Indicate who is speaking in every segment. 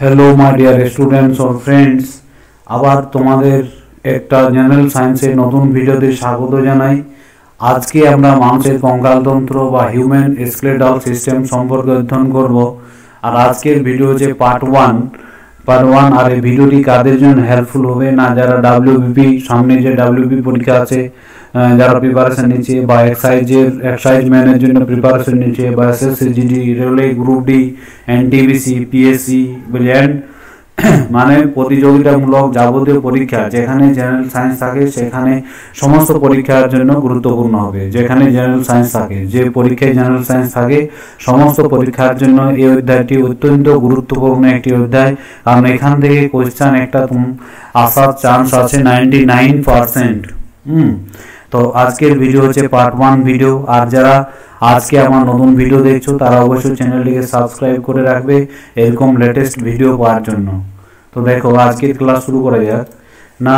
Speaker 1: Hello my dear students or friends, আবার তোমাদের একটা জেনারেল সায়েন্সের নতুন ভিডিওতে স্বাগত জানাই। আজকে আমরা মানুষের কঙ্কালতন্ত্র বা হিউম্যান স্কেলেটাল সিস্টেম সম্পর্কে অধ্যয়ন করব। আর আজকের ভিডিও হচ্ছে পার্ট ওয়ান। আর এই ভিডিওটি কাদের জন্য হেল্পফুল হবে না, যারা ডাব্লিউবিপি সামনে যে ডাব্লিউবিপি পরীক্ষা আছে যারা প্রিপারেশন নিচ্ছে, বা এক্সাইজ ম্যানের জন্য প্রিপারেশন নিচ্ছে, বা SSC GD, railway group D, NTPC, PSC brilliant মানে প্রতিযোগিতামূলক যাবতীয় পরীক্ষা যেখানে জেনারেল সায়েন্স থাকে সেখানে সমস্ত পরীক্ষার জন্য গুরুত্বপূর্ণ হবে। যেখানে জেনারেল সায়েন্স থাকে, যে পরীক্ষায় জেনারেল সায়েন্স থাকে সমস্ত পরীক্ষার জন্য এই অধ্যায়টি অত্যন্ত গুরুত্বপূর্ণ একটি অধ্যায়। কারণ এখান থেকে কোয়েশ্চেন একটা আসার চান্স আছে 99%। তো আজকের ভিডিও হচ্ছে পার্ট 1 ভিডিও। আর যারা আজকে আমার নতুন ভিডিও দেখছো তারা অবশ্যই চ্যানেলটিকে সাবস্ক্রাইব করে রাখবে এরকম লেটেস্ট ভিডিও পাওয়ার জন্য। তো দেখো আজকের ক্লাস শুরু করা যাক না।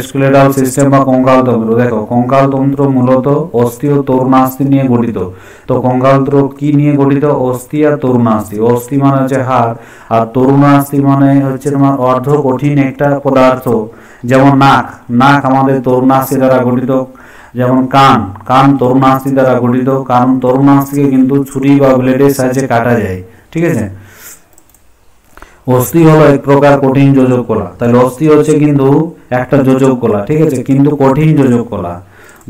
Speaker 1: স্কেলেটাল সিস্টেম বা কঙ্কালতন্ত্র। দেখো কঙ্কালতন্ত্র মূলত অস্থি ও তরুণাস্থি নিয়ে গঠিত। তো কঙ্কালতন্ত্র কি নিয়ে গঠিত? অস্থি আর তরুণাস্থি। অস্থি মানে হচ্ছে হাড়, আর তরুণাস্থি মানে হচ্ছে তোমার অর্ধ কঠিন একটা পদার্থ। যেমন নাক আমাদের তরুণাস্থি দ্বারা গঠিত, যেমন কান তরুণাস্থি দ্বারা গঠিত। কারণ তরুণাস্থিকে কিন্তু ছুরি বা ব্লেডের সাহায্যে কাটা যায়। ঠিক আছে। অস্থি হলো এক প্রকার কঠিন যোজক কলা। তাহলে অস্থি হচ্ছে কিন্তু একটা যোজক কলা, ঠিক আছে, কিন্তু কঠিন যোজক কলা।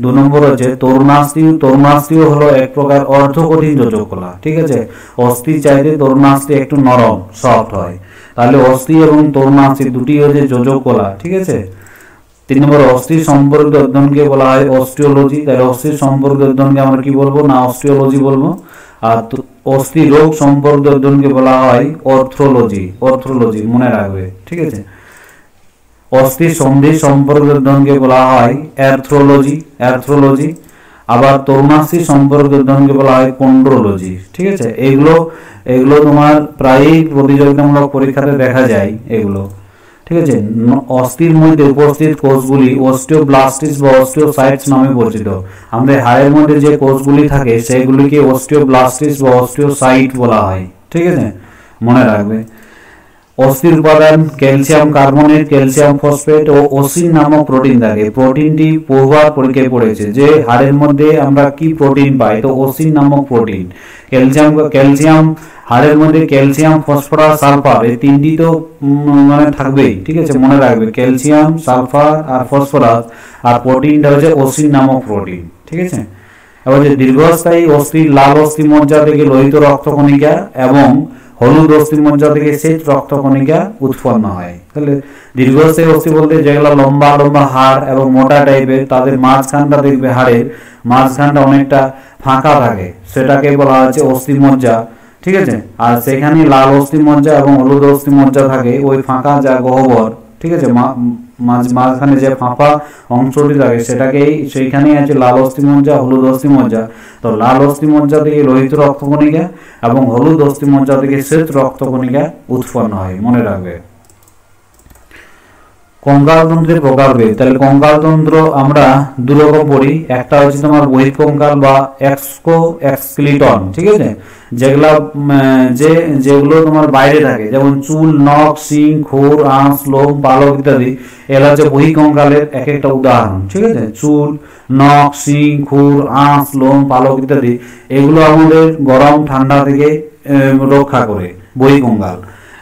Speaker 1: 2 নম্বর হচ্ছে তরুণাস্থিও হলো এক প্রকার অর্ধ কঠিন যোজক কলা। ঠিক আছে। অস্থি চাইতে তরুণাস্থি একটু নরম সফট হয়। তাহলে অস্থি এবং তরুণাস্থি দুটি হচ্ছে যোজক কলা। ঠিক আছে। 3 নম্বর অস্থির সম্পর্কিত অধ্যয়নকে বলা হয় অস্টিওলজি। তাহলে অস্থির সম্পর্কিত অধ্যয়নকে আমরা কি বলবো না, অস্টিওলজি বলবো। আর অস্থি রোগ সম্পর্কিত অধ্যয়নকে বলা হয় অর্থ্রোলজি মনে রাখবে। ঠিক আছে। অস্থির সন্ধি সম্পর্কিত অধ্যয়নকে বলা হয় অ্যারথ্রোলজি। আবার তরুণাস্থি সম্পর্কিত অধ্যয়নকে বলা হয় কন্ড্রোলজি। ঠিক আছে। এগুলো তোমার প্রায়ই প্রতিযোগিতামূলক পরীক্ষাতে দেখা যায় এগুলো। ঠিক আছে। অস্থির মধ্যে উপস্থিত কোষগুলি অস্টিওব্লাস্টিস বা অস্টিওসাইটস নামে পরিচিত। আমাদের হাড়ের মধ্যে যে কোষগুলি থাকে সেগুলিকে অস্টিওব্লাস্টিস বা অস্টিওসাইট বলা হয়। ঠিক আছে, মনে রাখবে। অস্থির উপাদান ক্যালসিয়াম কার্বনেট, ক্যালসিয়াম ফসফেট ও ওসিন নামক প্রোটিন থাকে। প্রোটিনটি বহুবার পরীক্ষায় পড়েছে যে হাড়ের মধ্যে আমরা কি প্রোটিন পাই, তো ওসিন নামক প্রোটিন। ক্যালসিয়াম হাড়ের মধ্যে ক্যালসিয়াম, ফসফরাস, সালফার এই তিনটি তো মানে থাকবেই। ঠিক আছে, মনে রাখবে ক্যালসিয়াম, সালফার আর ফসফরাস। আর প্রোটিনটা হচ্ছে ওসিন নামক প্রোটিন। ঠিক আছে। এবার যে দীর্ঘস্থায়ী অস্থি লাল অস্থি মজ্জা থেকে লোহিত রক্তকণিকা এবং হলুদ অস্থি মজ্জা থেকে শ্বেত রক্তকণিকা উৎপন্ন হয়। তাহলে দীর্ঘস্থায়ী অস্থি বলতে যেগুলো লম্বা লম্বা হাড় এবং মোটা টাইপের, তাদের মাঝখানটা দেখবে হাড়ের মাঝখানটা অনেকটা ফাঁকা থাকে, সেটাকে বলা হচ্ছে অস্থি মজ্জা। ঠিক আছে। আর সেখানে লাল অস্থি মজ্জা এবং হলুদ অস্থি মজ্জা থাকে, ওই ফাঁকা যা গহ্বর। ঠিক আছে, মাঝখানে যে ফাঁপা অংশটি থাকে সেইখানেই আছে লাল অস্থি মজ্জা, হলুদ অস্থি মজ্জা। তো লাল অস্থি মজ্জা থেকে লোহিত রক্তকণিকা এবং হলুদ অস্থি মজ্জা থেকে শ্বেত রক্তকণিকা উৎপন্ন হয়, মনে রাখবে। কঙ্কালতন্ত্রের প্রকারভেদ। তাহলে কঙ্কালতন্ত্র আমরা 2 রকম পড়ি। একটা হচ্ছে তোমার বহিঃকঙ্কাল বা এক্সস্কেলিটন। ঠিক আছে, যেগুলো তোমার বাইরে থাকে, যেমন চুল, নখ, শিং, খুর, আঁশ, লোম, পালক ইত্যাদি। এগুলো হচ্ছে বহিঃকঙ্কালের এক একটা উদাহরণ। ঠিক আছে। চুল, নখ, শিং, খুর, আঁশ, লোম, পালক ইত্যাদি এগুলো আমাদের গরম ঠান্ডা থেকে রক্ষা করে, বহিঃকঙ্কাল।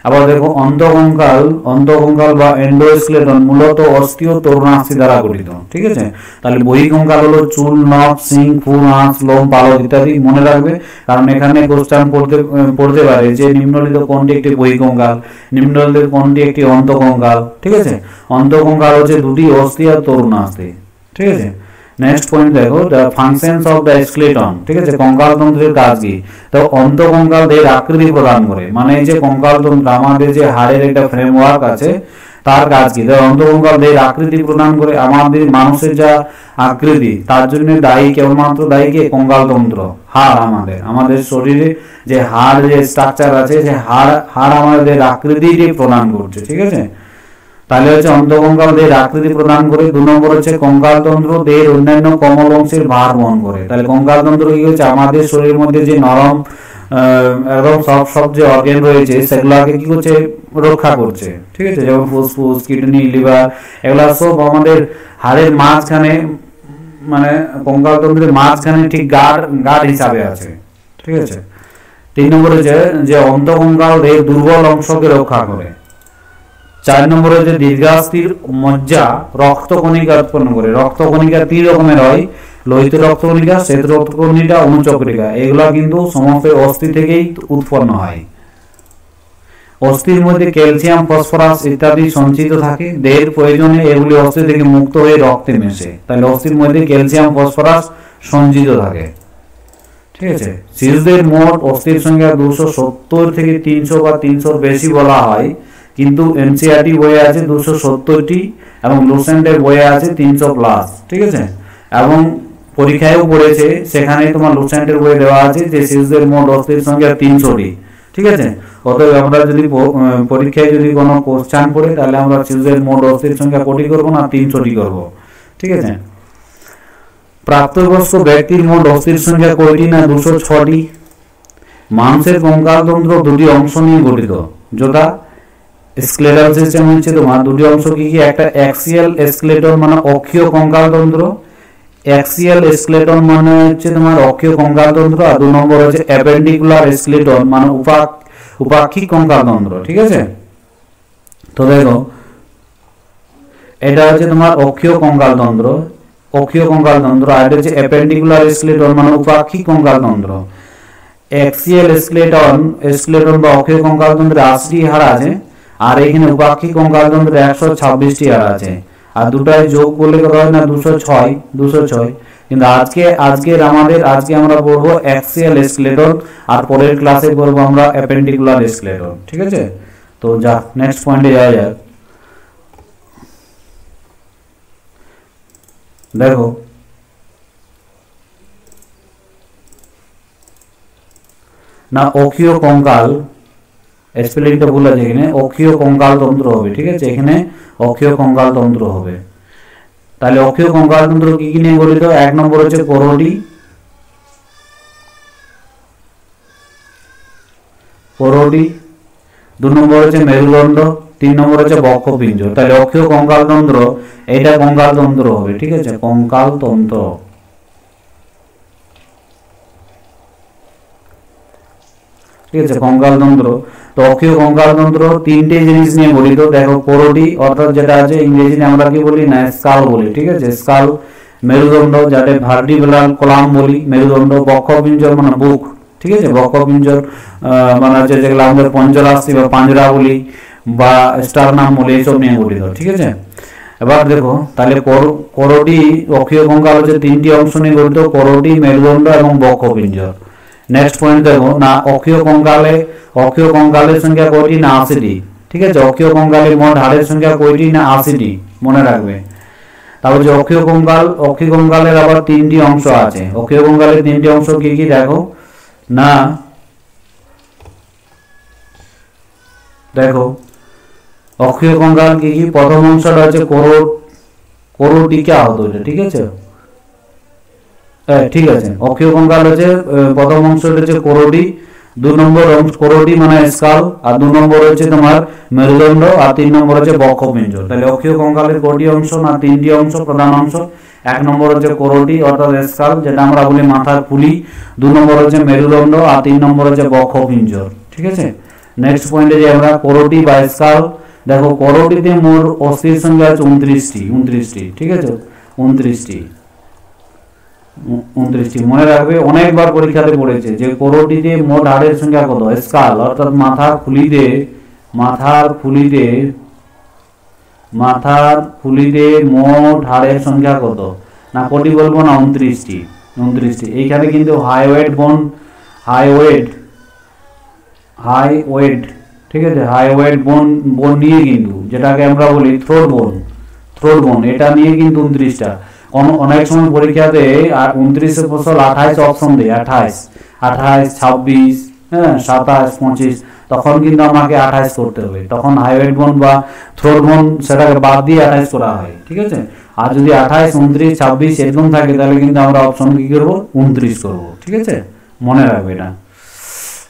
Speaker 1: আবার দেখো অন্তঃকঙ্কাল বা এন্ডোস্কেলেটন মূলত অস্থি ও তরুণাস্থি দ্বারা গঠিত। ঠিক আছে। তাহলে বহিঃকঙ্কাল হলো চুল, নখ, শিং, খুর, আঁশ, লোম, পালক ইত্যাদি, মনে রাখবে। কারণ এখানে কোশ্চেন পড়তে পারে যে নিম্নলিখিত কোনটি একটি বহিঃকঙ্কাল, নিম্নলিখিত কোনটি একটি অন্তঃকঙ্কাল। ঠিক আছে। অন্তঃকঙ্কাল হচ্ছে দুটি অস্থি আর তরুণাস্থি। ঠিক আছে। নেক্সট পয়েন্ট দেখো, the functions of the skeleton. ঠিক আছে, কঙ্কালতন্ত্রের কাজ কি? তো অন্তঃকঙ্কাল দেহের আকৃতি প্রদান করে, মানে এই যে কঙ্কালতন্ত্র আমাদের যে হাড়ের একটা ফ্রেমওয়ার্ক আছে তার কাজ কি? অন্তঃকঙ্কাল দেহের আকৃতি প্রদান করে। আমাদের মানুষের যা আকৃতি তার জন্য কেবলমাত্র দায়ী কে? কঙ্কালতন্ত্র, হাড়। আমাদের শরীরে যে হাড় যে স্ট্রাকচার আছে, যে হাড় আমাদের আকৃতি প্রদান করছে। ঠিক আছে। তাহলে হচ্ছে অন্তঃকঙ্কাল দেহের আকৃতি প্রদান করে। 2 নম্বর হচ্ছে কঙ্কালতন্ত্র দেহের অন্যান্য কোমল অংশের ভার বহন করে। তাহলে কঙ্কালতন্ত্র কি হচ্ছে? আমাদের শরীরের মধ্যে যে নরম একদম সব সব যে অর্গান রয়েছে সেগুলোকে কি করছে, রক্ষা করছে। ঠিক আছে, যেমন ফুসফুস, কিডনি, লিভার, এগুলা সব আমাদের হাড়ের মাঝখানে, মানে কঙ্কালতন্ত্রের মাঝখানে ঠিক গার্ড হিসাবে আছে। ঠিক আছে। 3 নম্বরে যে অন্তঃকঙ্কালের দুর্বল অংশকে রক্ষা করে। 4 নম্বরে যে দীর্ঘাস্থির মজ্জা রক্তকণিকা উৎপন্ন করে। রক্তকণিকা 3 রকমের হয়, লোহিত রক্তকণিকা, শ্বেত রক্তকণিকা, অনুচক্রিকা। এগুলা কিন্তু সমস্ত অস্থি থেকেই উৎপন্ন হয়। অস্থির মধ্যে ক্যালসিয়াম, ফসফরাস ইত্যাদি সঞ্চিত থাকে। দেহের প্রয়োজনে এগুলি অস্থি থেকে মুক্ত হয়ে রক্তে মেশে। তাহলে অস্থির মধ্যে ক্যালসিয়াম, ফসফরাস সঞ্চিত থাকে। ঠিক আছে। শিশুদের মোট অস্থির সংখ্যা 270 থেকে 300 বা 300 বেশি বলা হয়, কিন্তু এনসিইআরটি বইয়ে আছে 270টি এবং লুসেন্টের বইয়ে আছে 300 প্লাস। ঠিক আছে। এবং পরীক্ষায়ও পড়েছে, সেখানে তোমার লুসেন্টের বইয়ে দেওয়া আছে যে শিশুদের মোট অস্থির সংখ্যা 300টি। ঠিক আছে। অতএব আমরা যদি পরীক্ষায় যদি কোনো কোশ্চেন পড়ে, তাহলে আমরা শিশুদের মোট অস্থির সংখ্যা কোটি করবো না, 300টি করবো। ঠিক আছে। প্রাপ্তবয়স্ক ব্যক্তির মোট অস্থির সংখ্যা কয়টি না, 206টি। মানুষের কঙ্কালতন্ত্র 2টি অংশ নিয়ে গঠিত, যথা স্কেলেটাল সিস্টেম হচ্ছে তোমার 2টি অংশ কি কি, একটা অ্যাক্সিয়াল স্কেলেটন মানে অক্ষীয় কঙ্কালতন্ত্র, অ্যাক্সিয়াল স্কেলেটন মানে হচ্ছে তোমার অক্ষীয় কঙ্কালতন্ত্র, আর 2 নম্বর হচ্ছে অ্যাপেন্ডিকুলার স্কেলেটন মানে উপাক্ষিক কঙ্কালতন্ত্র। ঠিক আছে। তো দেখো, এটা হচ্ছে তোমার অক্ষীয় কঙ্কালতন্ত্র, আর এটা হচ্ছে অ্যাপেন্ডিকুলার স্কেলেটন মানে উপাক্ষিক কঙ্কালতন্ত্র। অ্যাক্সিয়াল স্কেলেটন বা অক্ষীয় কঙ্কালতন্ত্রে 80টি হাড় আছে, আর এখানে উপাক্ষিক কঙ্কালতন্ত্রে 126টি হাড় আছে। আর দুটাই যোগ করলে কত হয় না, 206। কিন্তু আজকে আমরা পড়বো অ্যাক্সিয়াল স্কেলেটন, আর পরের ক্লাসে পড়বো আমরা অ্যাপেন্ডিকুলার স্কেলেটন। ঠিক আছে। তো যা নেক্সট পয়েন্টে যাওয়া যাক। দেখো, না অক্ষীয় কঙ্কাল, স্পেলিংটা ভুল আছে এখানে, অক্ষীয় কঙ্কালতন্ত্র হবে। ঠিক আছে, এখানে অক্ষীয় কঙ্কালতন্ত্র হবে। তাহলে অক্ষীয় কঙ্কালতন্ত্র কি কি নিয়ে গঠিত? 1 নম্বর হচ্ছে করোটি, 2 নম্বর হচ্ছে মেরুদণ্ড, 3 নম্বর হচ্ছে বক্ষপিঞ্জর। তাহলে অক্ষীয় কঙ্কালতন্ত্র, এটা কঙ্কালতন্ত্র হবে। ঠিক আছে, কঙ্কালতন্ত্র। ঠিক আছে, কঙ্কালতন্ত্র। তো অক্ষীয় কঙ্কালতন্ত্র 3টে জিনিস নিয়ে গঠিত। দেখো, করোটি অর্থাৎ যেটা আছে ইংরেজিতে আমরা কি বলি না, স্কাল বলি। ঠিক আছে, স্কাল। মেরুদণ্ড, যাতে ভার্টিব্রাল কলাম বলি, মেরুদণ্ড। বক্ষপিঞ্জর মানে বুক। ঠিক আছে, বক্ষপিঞ্জর মানে হচ্ছে যেগুলো আমাদের পঞ্জরাস্থি বা পাঞ্জরা বলি বা স্টারনাম বলি, এইসব নিয়ে গঠিত। ঠিক আছে। এবার দেখো, তাহলে করোটি অক্ষীয় কঙ্কাল হচ্ছে 3টি অংশ নিয়ে গঠিত, করোটি, মেরুদণ্ড এবং বক্ষপিঞ্জর। নেক্সট পয়েন্ট দেখো, না অক্ষীয় কঙ্কালের সংখ্যা কয়টি না, 80টি। ঠিক আছে, অক্ষীয় কঙ্কালের মোট হাড়ের সংখ্যা কয়টি না, 80টি, মনে রাখবে। তারপর যে অক্ষীয় কঙ্কালের আবার 3টি অংশ আছে। অক্ষীয় কঙ্কালের 3টি অংশ কি কি দেখো না, দেখো অক্ষীয় কঙ্কাল কি কি। প্রথম অংশটা হচ্ছে করোটিকা হতো এটা। ঠিক আছে, ঠিক আছে। অক্ষীয় কঙ্কাল হচ্ছে প্রথম অংশটা হচ্ছে করোটি, 2 নম্বর করোটি মানে স্কাল, আর 2 নম্বর হচ্ছে তোমার মেরুদণ্ড, আর 3 নম্বর হচ্ছে বক্ষপিঞ্জর। তাহলে অক্ষীয় কঙ্কালের কয়টি অংশ না, 3টি অংশ, প্রধান অংশ। 1 নম্বর হচ্ছে করোটি অর্থাৎ স্কাল, যেটা আমরা বলি মাথার খুলি, 2 নম্বর হচ্ছে মেরুদণ্ড, আর 3 নম্বর হচ্ছে বক্ষপিঞ্জর। ঠিক আছে। নেক্সট পয়েন্টে যে আমরা করোটি বা স্কাল, দেখো করোটিতে মোট অস্থির সংখ্যা আছে 29টি। ঠিক আছে, 29টি। মনে রাখবে, অনেকবার পরীক্ষাতে পড়েছে যে করোটিতে মোট হাড়ের সংখ্যা কত, স্কাল অর্থাৎ মাথার খুলিতে মোট হাড়ের সংখ্যা কত না, কোটি বলবো না, 29টি। এইখানে কিন্তু হাই ওয়েট ঠিক আছে, হাই ওয়েট বোন নিয়ে কিন্তু, যেটাকে আমরা বলি থ্রোট বোন, এটা নিয়ে কিন্তু 29টা। অনেক সময় পরীক্ষাতে 29 বছর 28 অপশন দেয়, 28, 26, হ্যাঁ 27, 25, তখন কিন্তু আমাকে 28 করতে হবে। তখন হাইওয়েট বোন বা থ্রোট বোন সেটাকে বাদ দিয়ে 28 করা হয়। ঠিক আছে। আর যদি 28, 29, 26 এরকম থাকে, তাহলে কিন্তু আমরা অপশন কি করবো, 29 করবো। ঠিক আছে, মনে রাখবে এটা।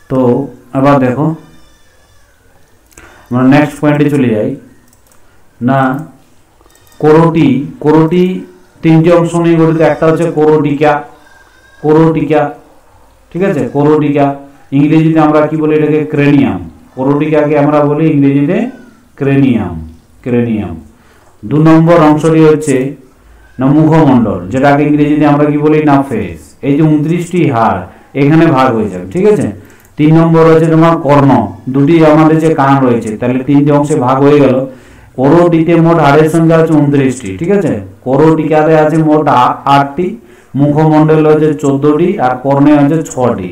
Speaker 1: তো আবার দেখো আমরা নেক্সট পয়েন্টে চলে যাই না। কোরোটি, কোরোটি তিনটি অংশ নিয়ে গঠিত। একটা হচ্ছে কোরোটিকা, কোরোটিকা, ঠিক আছে, কোরোটিকা। ইংরেজিতে আমরা কি বলি এটাকে? ক্রেনিয়াম। কোরোটিকাকে আমরা বলি ইংরেজিতে ক্রেনিয়াম, ক্রেনিয়াম। 2 নম্বর অংশটি হচ্ছে না মুখমণ্ডল, যেটাকে ইংরেজিতে আমরা কি বলি? না ফেস। এই যে 29টি হাড় এখানে ভাগ হয়ে যাবে, ঠিক আছে। 3 নম্বর হচ্ছে তোমার কর্ণ, দুটি আমাদের যে কান রয়েছে, তাহলে 3টে অংশে ভাগ হয়ে গেল। কোরোটিতে মোট হাড়ের সংখ্যা হচ্ছে 29টি, ঠিক আছে। কোরোটিকাতে আছে মোট 8টি, মুখমণ্ডলে হচ্ছে 14টি, আর কর্ণে হচ্ছে 6টি।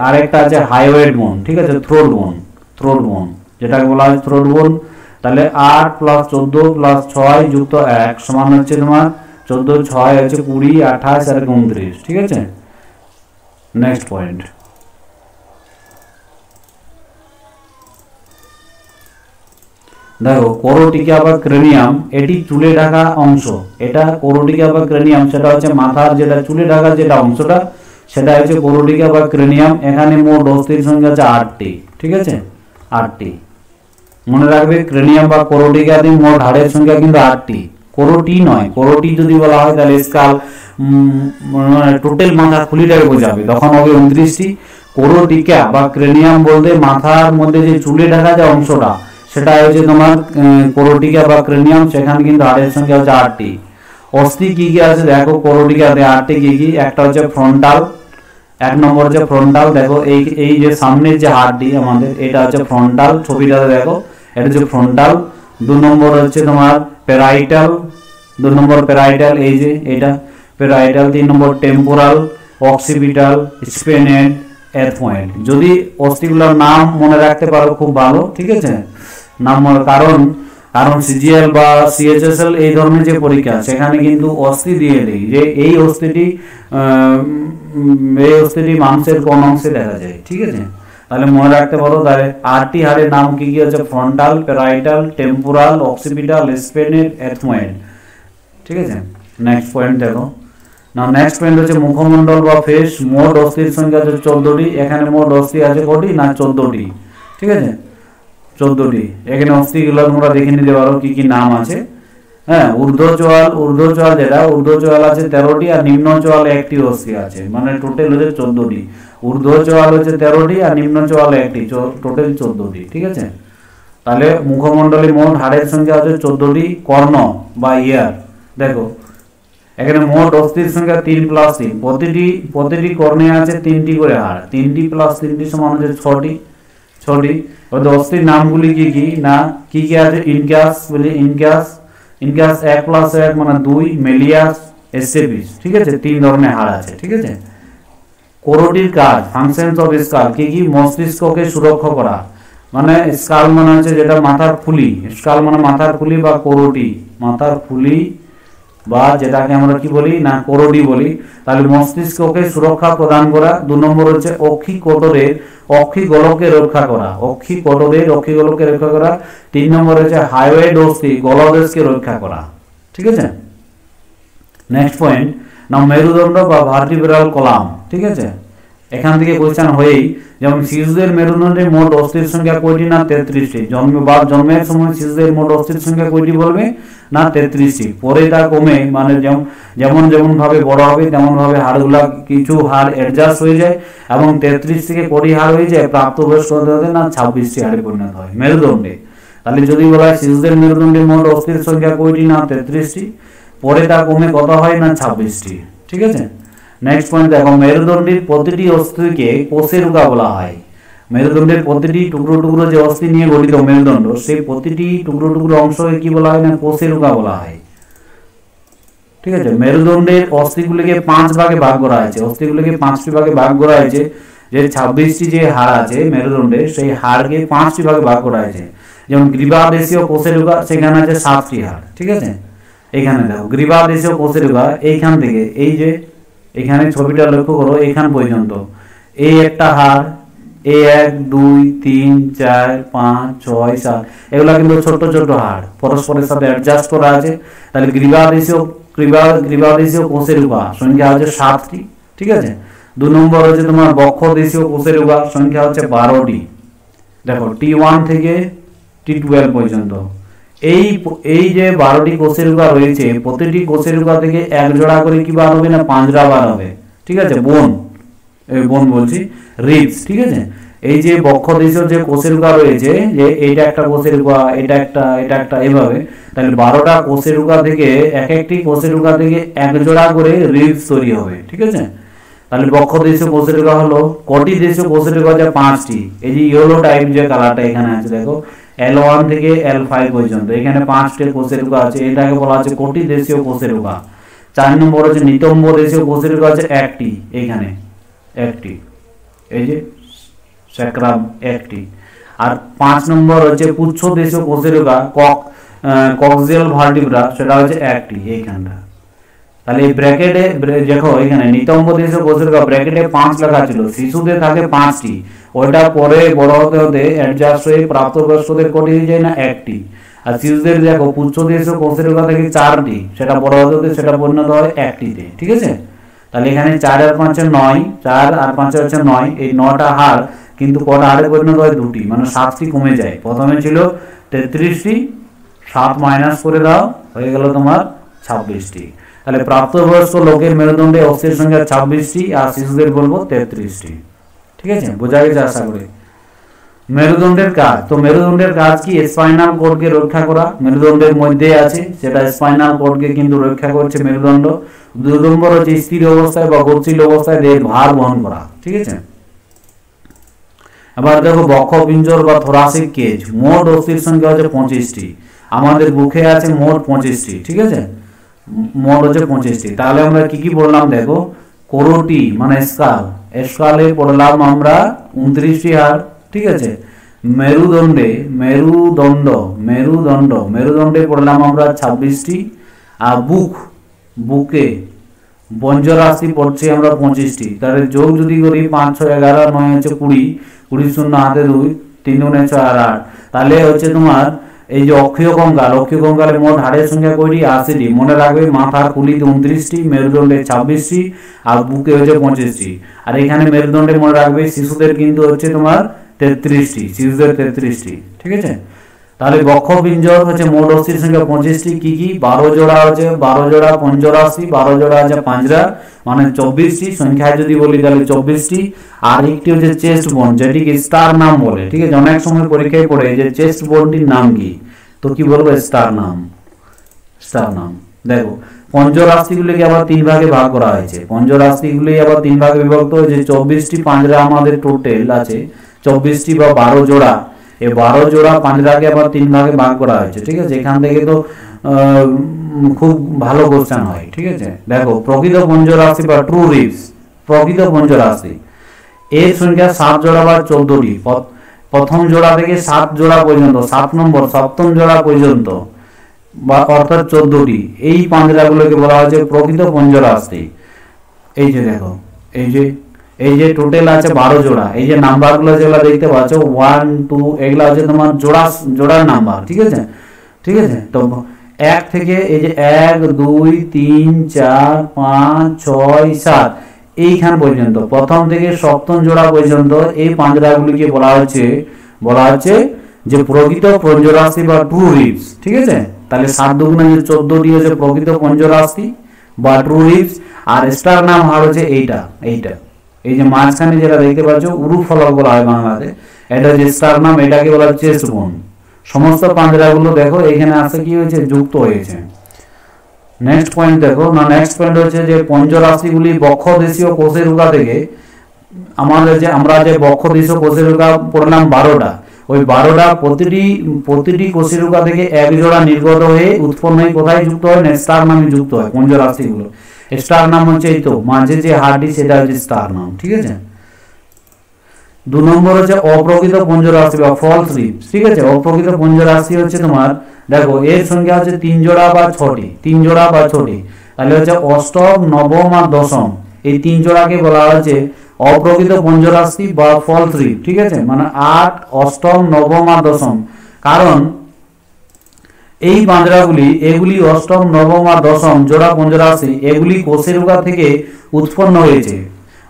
Speaker 1: আর একটা আছে হাইওয়েড বোন, ঠিক আছে, থ্রোট বোন, থ্রোট বোন যেটাকে বলা হয় থ্রোট বোন। তাহলে 8 + 14 + 6 যুক্ত 1 সমান হচ্ছে তোমার 14, 6 হচ্ছে 20, 28 আর 29, ঠিক আছে। নেক্সট পয়েন্ট, দেখো কোরোটিকা বা ক্রেনিয়াম, এটি চুলে ঢাকা অংশ। এটা কোরোটিকা বা ক্রেনিয়াম, সেটা হচ্ছে মাথার যেটা চুলে ঢাকা যেটা অংশটা, সেটা হচ্ছে কোরোটিকা বা ক্রেনিয়াম। এখানে মোট অস্থির সংখ্যা হচ্ছে 8টি, ঠিক আছে, 8টি। মনে রাখবে ক্রেনিয়াম বা কোরোটিকাতে মোট হাড়ের সংখ্যা কিন্তু 8টি, কোরোটি নয়। কোরোটি যদি বলা হয় তাহলে স্কাল মানে টোটাল মাথা খুলিটাকে বোঝাবে, তখন হবে 29টি। কোরোটিকা বা ক্রেনিয়াম বলতে মাথার মধ্যে যে চুলে ঢাকা যে অংশটা, সেটা হচ্ছে তোমার কোরোটিকা বা ক্রেনিয়াম। সেখানে কিন্তু হাড়ের সংখ্যা হচ্ছে 8টি। অস্থি কি কি আছে দেখো কোরোটিকাতে 8টি কি কি? একটা হচ্ছে ফ্রন্টাল, 1 নম্বর হচ্ছে ফ্রন্টাল। দেখো এই যে সামনের যে হাড়টি আমাদের, এটা হচ্ছে ফ্রন্টাল, ছবিটাতে দেখো এটা হচ্ছে ফ্রন্টাল। 2 নম্বর হচ্ছে তোমার প্যারাইটাল, 2 নম্বর প্যারাইটাল, এই যে এটা প্যারাইটাল। 3 নম্বর টেম্পোরাল, অক্সিপিটাল, স্পেনেড, এথময়েড। যদি অস্থিগুলোর নাম মনে রাখতে পারো খুব ভালো, ঠিক আছে, নাম কারণ সিজিএল বা সিএইচএসএল এই ধরনের যে পরীক্ষা, সেখানে কিন্তু অস্থি দিয়ে দেয় যে এই অস্থিটি মানুষের কোন অংশে দেখা যায়, ঠিক আছে। তাহলে মনে রাখতে পারো। তাহলে 8টি হাড়ের নাম কি কি হচ্ছে? Frontal, parietal, temporal, occipital, sphenoid, ethmoid, ঠিক আছে। নেক্সট পয়েন্ট দেখো না। নেক্সট পয়েন্ট হচ্ছে মুখমণ্ডল বা ফেস। মোট অস্থির সংখ্যা হচ্ছে 14টি। এখানে মোট অস্থি আছে কটি? না 14টি, ঠিক আছে, 14টি। এখানে অস্থিগুলো তোমরা দেখে নিতে পারো কি কি নাম আছে। হ্যাঁ, ঊর্ধ্বচোয়াল যেটা ঊর্ধ্বচোয়াল আছে 13টি, আর নিম্নচোয়াল 1টি অস্থি আছে, মানে টোটাল হচ্ছে 14টি। ঊর্ধ্বচোয়াল হচ্ছে 13টি আর নিম্নচোয়াল 1টি, টোটাল 14টি, ঠিক আছে। তাহলে মুখমণ্ডলে মোট হাড়ের সংখ্যা হচ্ছে 14টি। কর্ণ বা ইয়ার, দেখো এখানে মোট অস্থির সংখ্যা 3 + 3। প্রতিটি কর্ণে আছে 3টি করে হাড়, 3টি + 3টি সমান হচ্ছে 6টি। অস্থির নামগুলি কি কি? না কি কি আছে? ইনকাস বলি, ইনকাস 1 + 1 মানে 2, মেলিয়াস, এসেপিস, ঠিক আছে, 3 ধরনের হাড় আছে, ঠিক আছে। কোরোটির কাজ, ফাংশনস অফ স্কাল কি কি? মস্তিষ্ককে সুরক্ষা করা, মানে স্কাল মানে হচ্ছে যেটা মাথার ফুলি, স্কাল মানে মাথার ফুলি বা কোরোটি মাথার ফুলি, বা যেটাকে আমরা কি বলি? না কোরোটি বলি। তাহলে মস্তিষ্ককে সুরক্ষা প্রদান করা। 2 নম্বর হচ্ছে অক্ষিগোলককে রক্ষা করা, অক্ষিগোলককে রক্ষা করা। 3 নম্বর হচ্ছে হাইওয়েড অস্থি, গলদেশকে রক্ষা করা, ঠিক আছে। নেক্সট পয়েন্ট না মেরুদণ্ড বা ভার্টিব্রাল কলাম, ঠিক আছে। এখান থেকে কোশ্চেন হয়েই, যেমন শিশুদের মেরুদণ্ডে মোট অস্থির সংখ্যা কয়টি? না 33টি। জন্মের সময় শিশুদের মোট অস্থির সংখ্যা কয়টি বলবে? না 33টি। পরে তা কমে, মানে যেমন ভাবে বড় হবে তেমন ভাবে হাড়গুলা, কিছু হাড় অ্যাডজাস্ট হয়ে যায় এবং 33 থেকে 20 হাড় হয়ে যায়। প্রাপ্তবয়স্ক হতে না 26টি হাড়ে পরিণত হয় মেরুদণ্ডে। তাহলে যদি বলা হয় শিশুদের মেরুদণ্ডে মোট অস্থির সংখ্যা কয়টি? না 33টি। পরে তা কমে কত হয়? না 26টি, ঠিক আছে। নেক্সট পয়েন্ট দেখো, মেরুদণ্ডের প্রতিটি অস্থিকে কোষেরুকা বলা হয়। মেরুদণ্ডের প্রতিটি টুকরো টুকরো যে অস্থি নিয়ে গঠিত মেরুদণ্ড, সেই প্রতিটি টুকরো টুকরো অংশকে কি বলা হয়? না কোষেরুকা বলা হয়, ঠিক আছে। মেরুদণ্ডের অস্থিগুলিকে 5 ভাগে ভাগ করা হয়েছে, অস্থিগুলিকে 5টি ভাগে ভাগ করা হয়েছে। যে 26টি যে হাড় আছে মেরুদণ্ডে, সেই হাড়কে 5টি ভাগে ভাগ করা হয়েছে। যেমন গ্রীবাদেশীয় কোষেরুকা, সেখানে আছে 7টি হাড়, ঠিক আছে। এখানে দেখো গ্রীবাদেশীয় কোষেরুকা, এইখান থেকে এই যে এখানে ছবিটা লক্ষ্য করো, এইখান পর্যন্ত এই একটা হাড়, A1, 2, 3, 4, 5, 6, 7, এগুলা কিন্তু ছোট ছোট হাড় পরস্পরের সাথে অ্যাডজাস্ট করা আছে। তাহলে গ্রীবাদেশীয় কোষেরুকা সংখ্যা হচ্ছে 7টি, ঠিক আছে। दो नम्बर হচ্ছে তোমার বক্ষ দেশীয় কোষেরুগা সংখ্যা হচ্ছে 12টি। দেখো T1 থেকে T12 পর্যন্ত এই এই যে 12টি কোষেরুগা রয়েছে, প্রতিটি কোষেরুগা থেকে এক জোড়া করে কি বার হবে না 5 জোড়া বার হবে। ঠিক আছে, বোন, এই বোন বলছি রিবস। ঠিক আছে, এই যে বক্ষ দেশীয় যে কোষেরুগা রয়েছে, যে এইটা একটা কোষেরুগা, এটা একটা এভাবে, তাহলে 12টা কোষেরুগা থেকে এক একটি কোষেরুগা থেকে এক জোড়া করে রিবস তৈরি হবে। ঠিক আছে, তাহলে বক্ষ দেশীয় কোষেরুগা হলো কটি দেশীয় কোষেরুগা আছে 5টি। এই যে ইয়েলো টাইপ যে কালারটা এখানে আছে দেখো L1 থেকে L5 পর্যন্ত এখানে 5টি কোষেরুগা আছে, এটাকে বলা আছে কোটি দেশীয় কোষেরুগা। 4 নম্বর হচ্ছে নিতম্ব দেশীয় কোষেরুগা আছে একটি, এখানে একটি, এই যে স্যাক্রাম একটি। আর 5 নম্বর হচ্ছে পুচ্ছ দেশীয় কোষেরুগা কক্সিয়াল ভার্টিব্রা, সেটা হচ্ছে একটি এইখানটা। তাহলে এই ব্র্যাকেটে দেখো এখানে নিতম্ব দেশীয় কোষেরুগা ব্র্যাকেটে 5 লেখা ছিল, শিশুদের থাকে 5টি, ওইটা পরে বড় হতে হতে অ্যাডজাস্ট হয়ে প্রাপ্তবয়স্কদের কটি হয়ে যায় না একটি। আর শিশুদের দেখো পুচ্ছ দেশীয় কোষেরুগা থেকে 4টি, সেটা বড় হতে হতে সেটা পরিণত হয় একটিতে। ঠিক আছে, তাহলে এখানে 4 আর 5 9, 4 আর 5 হচ্ছে 9, এই 9টা হার কিন্তু কটা হারে পরিণত হয় 2টি, মানে 7টি কমে যায়। প্রথমে ছিল 33টি, 7 মাইনাস করে দাও, হয়ে গেল তোমার 26টি। তাহলে প্রাপ্তবয়স্ক লোকের মেরুদণ্ডে অস্থির সংখ্যা 26টি আর শিশুদের বলবো 33টি। ঠিক আছে, বোঝা গেছে আশা করি। মেরুদণ্ডের কাজ, তো মেরুদণ্ডের কাজ কি? স্পাইনাল কর্ডকে রক্ষা করা, মেরুদণ্ডের মধ্যে আছে সেটা স্পাইনাল কর্ডকে কিন্তু রক্ষা করছে মেরুদণ্ড। 2 নম্বর হচ্ছে স্থির অবস্থায় বা গতিশীল অবস্থায় দেহের ভার বহন করা। ঠিক আছে, এবার দেখো বক্ষ পিঞ্জর বা থোরাসিক কেজ, মোট অস্থির সংখ্যা হচ্ছে 25টি, আমাদের বুকে আছে মোট 25টি। ঠিক আছে, মোট হচ্ছে 25টি। তাহলে আমরা কি কি বললাম দেখো, কোরোটি মানে স্কাল, স্কালে পড়লাম আমরা 29টি হাড়। ঠিক আছে, মেরুদণ্ডে পড়লাম আমরা 26টি। আর বুকে বঞ্জরাশি পড়ছে আমরা 25টি। তাহলে যোগ যদি করি 5 6 11 9 হচ্ছে 20, 20 শূন্য হাতে 2, 3 গুণে 6 আর 8, তাহলে হচ্ছে তোমার এই যে অক্ষীয় কঙ্কালের মোট হাড়ের সংখ্যা কয়টি? 80টি। মনে রাখবে মাথার কুলিতে 29টি, মেরুদণ্ডে 26টি আর বুকে হচ্ছে 25টি। আর এখানে মেরুদণ্ডে মনে রাখবে শিশুদের কিন্তু হচ্ছে তোমার 33টি, শিশুদের 33টি। ঠিক আছে, তাহলে বক্ষ পিঞ্জর হচ্ছে মোট অস্থির সংখ্যা 25টি। কি কি? 12 জোড়া হচ্ছে 12 জোড়া পঞ্জরাশি, 12 জোড়া আছে পাঁজরা, মানে 24টি সংখ্যায় যদি বলি তাহলে 24টি। আর একটি হচ্ছে চেস্ট বোন, যেটিকে স্টার নাম বলে। ঠিক আছে, অনেক সময় পরীক্ষায় পড়ে যে চেস্ট বোনটির নাম কি, তো কি বলবো? স্টার নাম। দেখো পঞ্জরাশিগুলিকে আবার 3 ভাগে ভাগ করা হয়েছে, পঞ্জরাশিগুলি আবার 3 ভাগে বিভক্ত হয়েছে। 24টি পাঁজরা আমাদের টোটাল আছে 24টি বা 12 জোড়া, এই 12 জোড়া পাঁজরাকে আবার 3 ভাগে ভাগ করা হয়েছে। ঠিক আছে, এখান থেকে তো খুব ভালো কোশ্চেন হয়। ঠিক আছে, দেখো প্রকৃত পঞ্জরাশি বা ট্রু রিবস, প্রকৃত পঞ্জরাশি এর সংখ্যা 7 জোড়া বা 14টি। প্রথম জোড়া থেকে 7 জোড়া পর্যন্ত, 7 নম্বর সপ্তম জোড়া পর্যন্ত, বা অর্থাৎ 14টি। এই পাঁজরাগুলোকে বলা হয়েছে প্রকৃত পঞ্জরাশি। এই যে দেখো এই যে টোটাল আছে 12 জোড়া, এই যে নাম্বারগুলো যেগুলো দেখতে পাচ্ছ 1 2 এগুলো হচ্ছে তোমার জোড়ার নাম্বার। ঠিক আছে, তো 1 থেকে এই যে 1 2 3 4 5 6 7 এইখান পর্যন্ত, প্রথম থেকে সপ্তম জোড়া পর্যন্ত এই পাঁজরাগুলিকে বলা হচ্ছে যে প্রকৃত পঞ্জরাশি বা ট্রু রিবস। ঠিক আছে, তাহলে 7 দুগুণে 14টি হচ্ছে প্রকৃত পঞ্জরাশি বা ট্রু রিবস। আর স্টার নাম হার হচ্ছে এইটা, এই যে মাঝখানে যেটা দেখতে পাচ্ছ উরু ফলক বলা হয় বাংলাতে, এটা হচ্ছে স্টার নাম, এটাকে বলা হচ্ছে চেস্ট বোন। সমস্ত পাঁজরাগুলো দেখো এখানে আছে কি হয়েছে? যুক্ত হয়েছে। নেক্সট পয়েন্ট দেখো না, নেক্সট পয়েন্ট হচ্ছে যে পঞ্জরাশিগুলি বক্ষ দেশীয় কোষেরুগা থেকে আমরা যে বক্ষ দেশীয় কোষেরুগা পড়লাম 12টা, ওই 12টা প্রতিটি কোষেরুগা থেকে এক জোড়া নির্গত হয়ে উৎপন্ন হয়ে কোথায় যুক্ত হয়? স্টার নামে যুক্ত হয় পঞ্জরাশিগুলো। স্টার নাম হচ্ছে এই তো মাঝে যে হাড়টি, সেটা হচ্ছে স্টার নাম। ঠিক আছে, 2 নম্বর হচ্ছে অপ্রকৃত পঞ্জরাশি বা ফলস রিবস। ঠিক আছে, অপ্রকৃত পঞ্জরাশি হচ্ছে তোমার দেখো এর সংখ্যা হচ্ছে 3 জোড়া বা 6টি, তাহলে হচ্ছে অষ্টম নবম আর দশম, এই 3 জোড়াকে বলা হচ্ছে অপ্রকৃত পঞ্জরাশি বা ফলস রিব। ঠিক আছে, মানে 8 অষ্টম নবম আর দশম, কারণ এই পাঁজরাগুলি এগুলি অষ্টম নবম আর দশম জোড়া পঞ্জরাশি, এগুলি কোষেরুগা থেকে উৎপন্ন হয়েছে।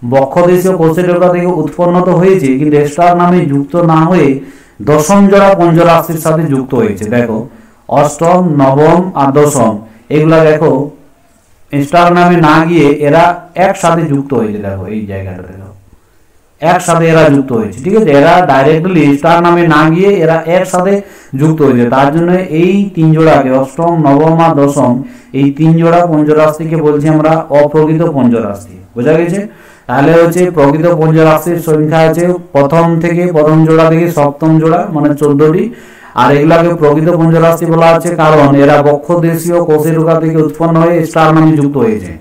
Speaker 1: বক্ষদেশীয় কোষেটুকা থেকে উৎপন্ন তো হয়েছে, কিন্তু স্টার নামে যুক্ত না হয়ে দশম জোড়া পঞ্চরাশির সাথে যুক্ত হয়েছে। দেখো অষ্টম, নবম আর দশম এগুলা দেখো স্টার নামে না গিয়ে এরা একসাথে যুক্ত হয়েছে। দেখো এই জায়গাটা দেখো একসাথে এরা যুক্ত হয়েছে, ঠিক আছে। এরা ডাইরেক্টলি স্টার নামে না গিয়ে এরা একসাথে যুক্ত হয়েছে। তার জন্য এই তিন জোড়াকে অষ্টম, নবম আর দশম এই তিন জোড়া পঞ্চরাশিকে বলছি আমরা অপ্রকৃত পঞ্চরাশি। বোঝা গেছে? তাহলে হচ্ছে প্রকৃত পঞ্চরাশির সংখ্যা আছে প্রথম জোড়া থেকে সপ্তম জোড়া মানে 14টি। আর এগুলাকে প্রকৃত পঞ্চরাশি বলা আছে কারণ এরা বক্ষদেশীয় কোষেটুকা থেকে উৎপন্ন হয়ে স্টার নামে যুক্ত হয়েছে।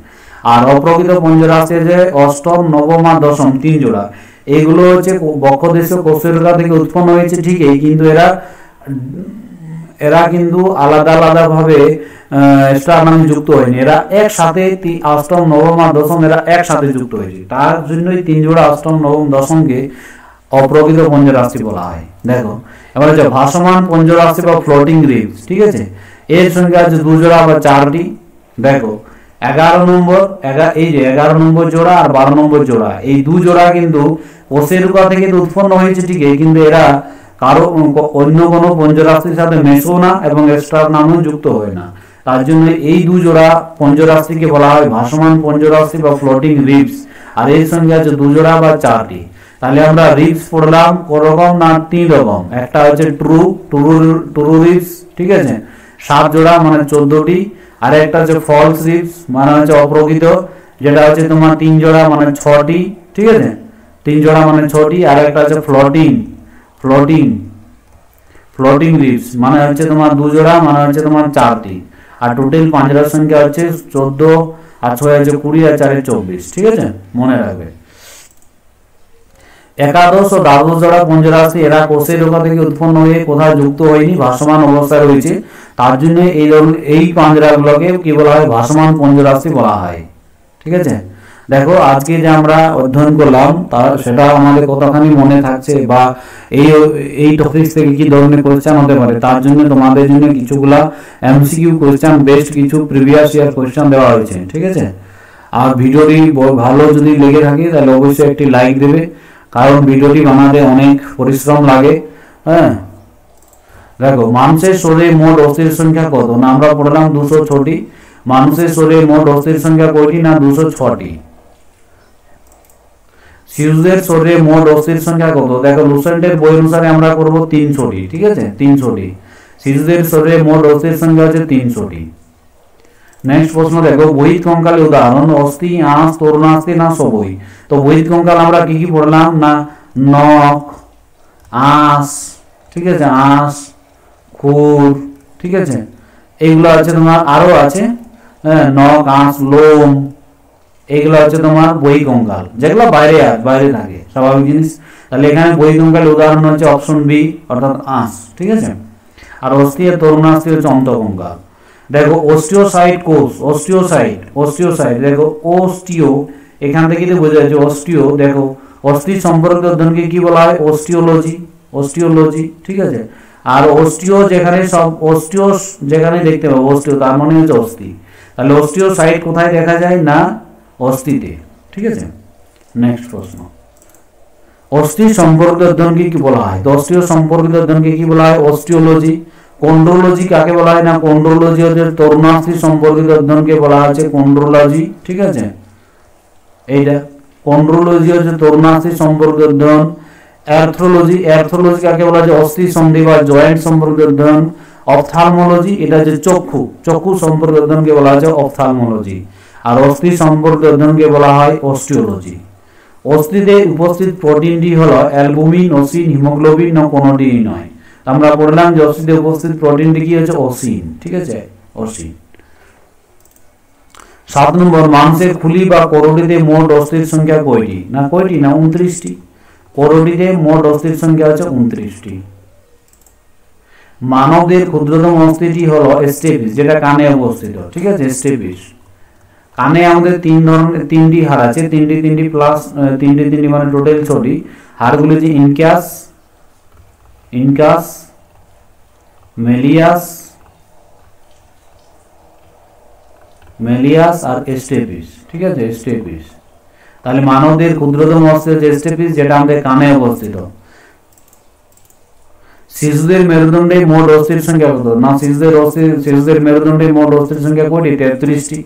Speaker 1: আর অপ্রকৃত পঞ্চরাশি যে অষ্টম, নবম আর দশম তিন জোড়া এগুলো হচ্ছে বক্ষদেশীয় কোষেটুকা থেকে উৎপন্ন হয়েছে ঠিকই, কিন্তু এরা কিন্তু আলাদা আলাদা ভাবে স্টার নামে যুক্ত হয়নি। এরা একসাথে অষ্টম, নবম আর দশম এরা একসাথে যুক্ত হয়েছে। তার জন্যই তিন জোড়া অষ্টম, নবম, দশমকে অপ্রকৃত পঞ্চরাশি বলা হয়। দেখো এবার হচ্ছে ভাসমান পঞ্চরাশি বা ফ্লোটিং রিবস, ঠিক আছে। এর সংখ্যা আছে 2 জোড়া বা 4টি। দেখো 11 নম্বর জোড়া আর 12 নম্বর জোড়া এই 2 জোড়া কিন্তু কোষেটুকা থেকে উৎপন্ন হয়েছে ঠিকই, কিন্তু এরা কারো অন্য কোনো পঞ্চরাশির সাথে মেশো না এবং স্টার নামেও যুক্ত হয় না। তার জন্য এই 2 জোড়া পঞ্চরাশিকে বলা হয় ভাসমান পঞ্চরাশি বা ফ্লোটিং রিবস। আর এর সঙ্গে আছে 2 জোড়া বা 4টি। তাহলে আমরা রিবস পড়লাম কোরকম না 3 রকম। একটা হচ্ছে ট্রু রিবস, ঠিক আছে, 7 জোড়া মানে 14টি। আর একটা হচ্ছে ফলস রিবস মানে হচ্ছে অপ্রকৃত, যেটা হচ্ছে তোমার 3 জোড়া মানে 6টি, ঠিক আছে, 3 জোড়া মানে 6টি। আর একটা হচ্ছে ফ্লোটিং রিবস মানে হচ্ছে তোমার 2 জোড়া মানে হচ্ছে তোমার 4টি। আর টোটাল পাঁজরার সংখ্যা হচ্ছে 14 আর 6 আছে 20 আর 4 24, ঠিক আছে, মনে রাখবে। একাদশ ও দ্বাদশ জোড়া পঞ্চরাশি এরা কোষেটুকা থেকে উৎপন্ন হয়ে কোথাও যুক্ত হয়নি, ভাসমান অবস্থায় রয়েছে। তার জন্য এই পাঁজরাগুলোকে কি বলা হয়? ভাসমান পঞ্চরাশি বলা হয়, ঠিক আছে। দেখো আজকে যে আমরা অধ্যয়ন করলাম সেটা আমাদের কতখানি মনে থাকছে বা এই টপিক থেকে কি ধরনের কোশ্চেন হতে পারে, তার জন্য তোমাদের জন্য কিছুগুলা এমসিকিউ কোশ্চেন বেস্ট কিছু প্রিভিয়াস ইয়ার কোশ্চেন দেওয়া হয়েছে, ঠিক আছে। আর ভিডিওটি ভালো যদি লেগে থাকে তাহলে অবশ্যই একটি লাইক দেবে, কারণ ভিডিওটি বানাতে অনেক পরিশ্রম লাগে। হ্যাঁ, দেখো মানুষের শরীরে মোট অস্থির সংখ্যা কত? না আমরা পড়লাম 206টি। মানুষের শরীরে মোট অস্থির সংখ্যা কয়টি? না 206টি। শিশুদের শরীরে মোট অস্থির সংখ্যা কত? দেখো লুসেন্টের বই অনুসারে আমরা করব 300টি, ঠিক আছে, 300টি। শিশুদের শরীরে মোট অস্থির সংখ্যা হচ্ছে 300টি। নেক্সট প্রশ্ন দেখো বহিত কঙ্কালের উদাহরণ অস্থি, আঁশ, তরুণাস্থি না সবই? তো বহিত কঙ্কাল আমরা কি কি পড়লাম? না নখ, আঁশ, ঠিক আছে, আঁশ, খুর, ঠিক আছে, এইগুলো আছে তোমার। আরো আছে নখ, আঁশ, লোম, এইগুলো হচ্ছে তোমার বহি কঙ্কাল, যেগুলো বাইরে থাকে, স্বাভাবিক জিনিস। তাহলে এখানে বহি কঙ্কালের উদাহরণ হচ্ছে অপশন বি অর্থাৎ আঁশ, ঠিক আছে। আর অস্থি আর তরুণাস্থি হচ্ছে অন্তঃকঙ্কাল। দেখো অস্টিওসাইট কোষ, অস্টিওসাইট দেখো অস্টিও, এখান থেকে বোঝা যাচ্ছে অস্টিও। দেখো অস্থি সম্পর্কিত অধ্যয়নকে কি বলা হয়? অস্টিওলজি, ঠিক আছে। আর অস্টিও যেখানে দেখতে পাবো অস্টিও তার মানে হচ্ছে অস্থি। তাহলে অস্টিওসাইট কোথায় দেখা যায়? না অস্থিতে, ঠিক আছে। নেক্সট প্রশ্ন অস্থি সম্পর্কিত অধ্যয়নকে কি বলা হয়? অস্টিও সম্পর্কিত অধ্যয়নকে কি বলা হয়? অস্টিওলজি। কন্ড্রোলজি কাকে বলা হয়? না কন্ড্রোলজি হচ্ছে তরুণাস্থি সম্পর্কিত অধ্যয়নকে বলা হচ্ছে কন্ড্রোলজি, ঠিক আছে। এইটা কন্ড্রোলজি হচ্ছে তরুণাস্থি সম্পর্কিত অধ্যয়ন। অ্যারথ্রোলজি কাকে বলা হয়? অস্থি সন্ধি বা জয়েন্ট সম্পর্কিত অধ্যয়ন। অপথ্যালমোলজি এটা হচ্ছে চক্ষু সম্পর্কিত অধ্যয়নকে বলা হচ্ছে অপথ্যালমোলজি। আর অস্থি সম্পর্কিত অধ্যয়নকে বলা হয় অস্টিওলজি। অস্থিতে উপস্থিত প্রোটিনটি হলো অ্যালবুমিন, ওসিন, হিমোগ্লোবিন না কোনোটিই নয়। আমরা পড়লাম যে অস্থিতে উপস্থিত প্রোটিনটি কি হচ্ছে? ওসিন, ঠিক আছে, ওসিন। 7 নম্বর মাংসের খুলি বা করোটিতে মোট অস্থির সংখ্যা কয়টি? না 29টি। করোটিতে মোট অস্থির সংখ্যা হচ্ছে 29টি। মানবদের ক্ষুদ্রতম অস্থিটি হলো স্টেপিস, যেটা কানে অবস্থিত, ঠিক আছে, স্টেপিস। কানে আমাদের 3টি হাড় আছে, 3টি প্লাস 3টি মানে টোটাল 6টি। হাড়গুলি হচ্ছে ইনকাস, মেলিয়াস আর স্টেপিস, ঠিক আছে, স্টেপিস। তাহলে মানবদের ক্ষুদ্রতম অস্থি হচ্ছে স্টেপিস, যেটা আমাদের কানে অবস্থিত। শিশুদের মেরুদণ্ডে মোট অস্থির সংখ্যা কত? না, শিশুদের মেরুদণ্ডে মোট অস্থির সংখ্যা কয়টি? 33টি।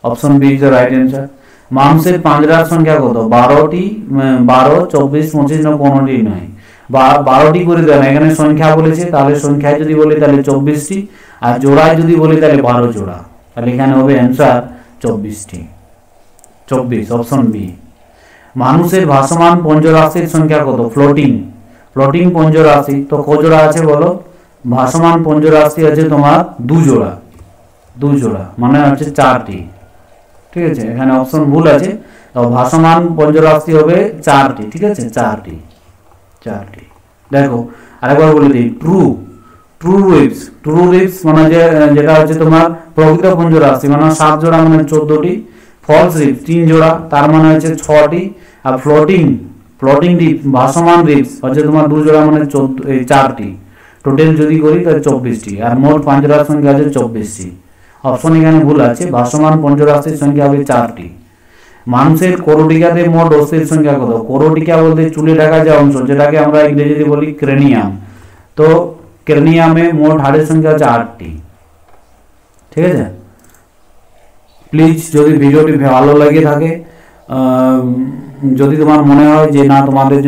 Speaker 1: Option B is the right answer. মানুষের পাঁজরার সংখ্যা কত? 12টি, 12, 24, 25 না 15টি নয়, 12টি করে দেন। এখানে সংখ্যা বলেছে, তাহলে সংখ্যায় যদি বলি তাহলে 24টি, আর জোড়ায় যদি বলি তাহলে 12 জোড়া, তাহলে এখানে হবে অ্যান্সার 24টি। 24, option B. মানুষের ভাসমান পঞ্চরাশির সংখ্যা কত? ফ্লোটিং পঞ্চরাশি তো ক জোড়া আছে বলো? ভাসমান পঞ্চরাশি আছে তোমার 2 জোড়া, 2 জোড়া মানে হচ্ছে 4টি। ঠিক আছে, এখানে অপশন ভুল আছে, তো ভাসমান পঞ্চরাশি হবে 4টি। ঠিক আছে, 4টি। দেখো আরেকবার বলে দিই, ট্রু রিপস মানে যেটা হচ্ছে তোমার প্রকৃত পঞ্চরাশি মানে 7 জোড়া মানে 14টি, ফলস রিপস 3 জোড়া তার মানে হচ্ছে 6টি, আর ফ্লোটিং রিপস ভাসমান রিপস হচ্ছে তোমার 2 জোড়া মানে 4টি। টোটাল যদি করি তাহলে 24টি, আর মোট পাঁজরার সংখ্যা আছে 24টি। অপশন এখানে ভুল আছে, ভাসমান পঞ্চরাশির সংখ্যা হবে 4টি। মানুষের করোটিকাতে মোট অস্থির সংখ্যা কত? করোটিকা বলতে চুলে ঢাকা যে অংশ, যেটাকে আমরা ইংরেজিতে বলি ক্রেনিয়াম, তো ক্রেনিয়ামে মোট হাড়ের সংখ্যা হচ্ছে 8টি। ঠিক আছে, প্লিজ যদি ভিডিওটি ভালো লাগে থাকে, যদি তোমার মনে হয় যে না তোমাদের